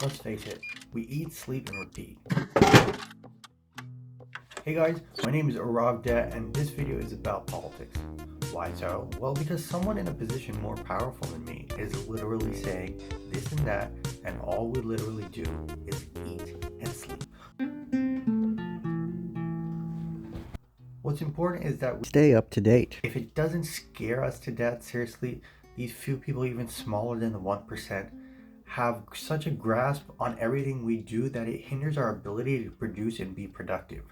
Let's face it, we eat, sleep, and repeat. Hey guys, my name is Aarav and this video is about politics. Why so? Well, because someone in a position more powerful than me is literally saying this and that, and all we literally do is eat and sleep. What's important is that we stay up to date. If it doesn't scare us to death, seriously, these few people, even smaller than the 1%, have such a grasp on everything we do that it hinders our ability to produce and be productive.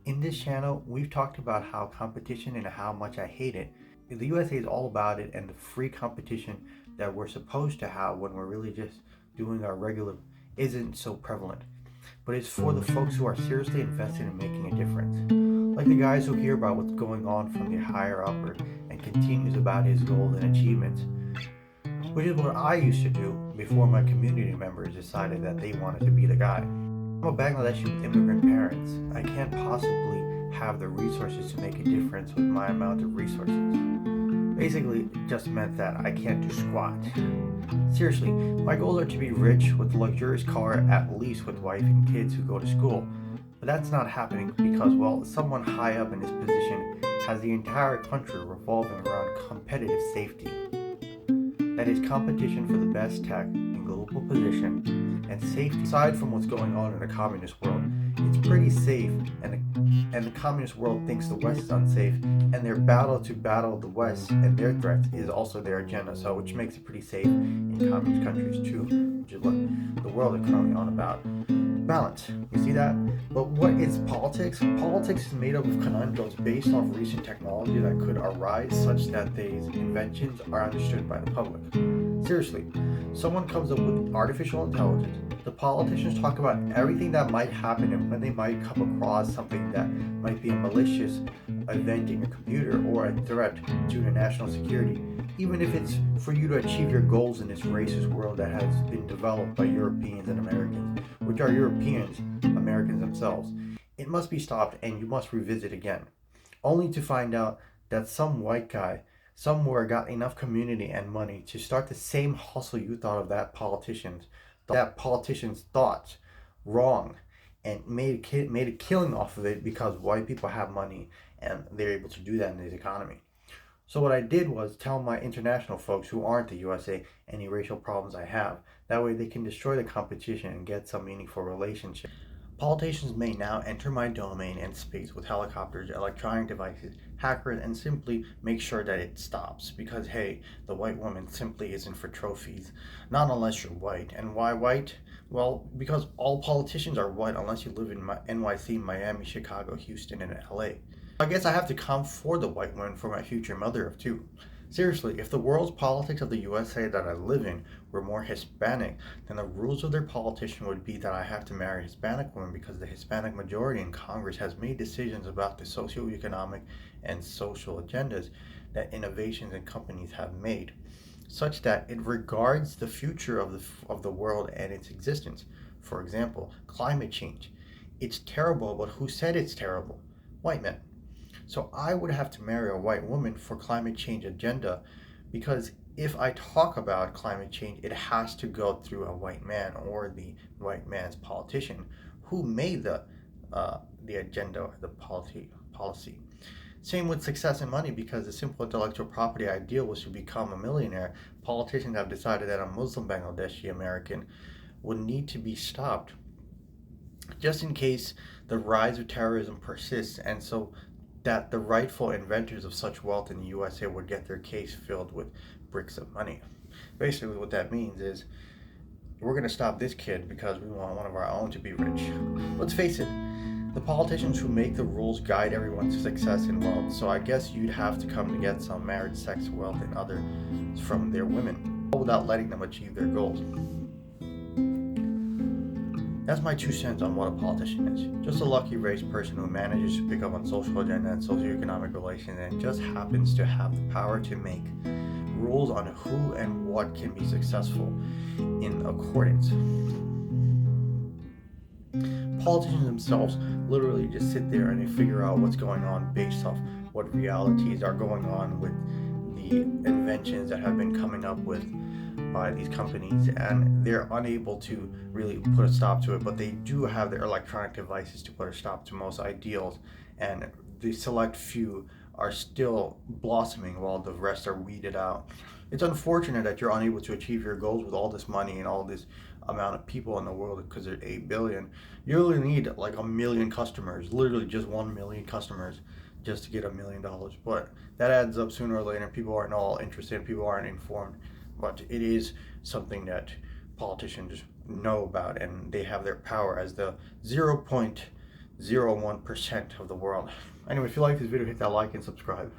In this channel, we've talked about how competition and how much I hate it. The USA is all about it and the free competition that we're supposed to have when we're really just doing our regular isn't so prevalent. But it's for the folks who are seriously invested in making a difference. Like the guys who hear about what's going on from the higher upper and continues about his goals and achievements, which is what I used to do before my community members decided that they wanted to be the guy. I'm a Bangladeshi with immigrant parents. I can't possibly have the resources to make a difference with my amount of resources. Basically, it just meant that I can't do squat. Seriously, my goals are to be rich with a luxurious car, at least with wife and kids who go to school. But that's not happening because, well, someone high up in this position has the entire country revolving around competitive safety. That is competition for the best tech and global position and safety. Aside from what's going on in the communist world, it's pretty safe, and the communist world thinks the West is unsafe, and their battle the West and their threats is also their agenda, so which makes it pretty safe in communist countries too, which is what the world is currently on about. Balance, you see that? But what is politics? Politics is made up of conundrums based off recent technology that could arise such that these inventions are understood by the public. Seriously, someone comes up with artificial intelligence, the politicians talk about everything that might happen and when they might come across something that might be a malicious event in your computer or a threat to your national security, even if it's for you to achieve your goals in this racist world that has been developed by Europeans and Americans, which are Europeans, Americans themselves. It must be stopped and you must revisit again, only to find out that some white guy somewhere got enough community and money to start the same hustle you thought of that politician's thoughts wrong and made a killing off of it because white people have money and they're able to do that in this economy. So what I did was tell my international folks who aren't the USA any racial problems I have. That way they can destroy the competition and get some meaningful relationship. Politicians may now enter my domain and space with helicopters, electronic devices, hackers, and simply make sure that it stops. Because hey, the white woman simply isn't for trophies. Not unless you're white. And why white? Well, because all politicians are white unless you live in NYC, Miami, Chicago, Houston, and LA. I guess I have to come for the white woman for my future mother of two. Seriously, if the world's politics of the USA that I live in were more Hispanic, then the rules of their politician would be that I have to marry a Hispanic woman because the Hispanic majority in Congress has made decisions about the socioeconomic and social agendas that innovations and companies have made, such that it regards the future of the world and its existence. For example, climate change. It's terrible, but who said it's terrible? White men. So I would have to marry a white woman for climate change agenda, because if I talk about climate change, it has to go through a white man or the white man's politician who made the agenda, the policy. Same with success and money, because the simple intellectual property ideal was to become a millionaire. Politicians have decided that a Muslim Bangladeshi American would need to be stopped just in case the rise of terrorism persists, and so that the rightful inventors of such wealth in the USA would get their case filled with bricks of money. Basically what that means is we're going to stop this kid because we want one of our own to be rich. Let's face it, the politicians who make the rules guide everyone to success and wealth, so I guess you'd have to come to get some marriage, sex, wealth, and others from their women, without letting them achieve their goals. That's my 2 cents on what a politician is. Just a lucky raised person who manages to pick up on social agenda and socioeconomic relations and just happens to have the power to make rules on who and what can be successful in accordance. Politicians themselves literally just sit there and they figure out what's going on based off what realities are going on with the inventions that have been coming up with by these companies, and they're unable to really put a stop to it. But they do have their electronic devices to put a stop to most ideals, and the select few are still blossoming while the rest are weeded out. It's unfortunate that you're unable to achieve your goals with all this money and all this amount of people in the world, because there's 8 billion. You really need like a million customers, literally just 1 million customers, just to get $1 million. But that adds up sooner or later. People aren't all interested, people aren't informed. But it is something that politicians know about, and they have their power as the 0.01% of the world. Anyway, if you like this video, hit that like and subscribe.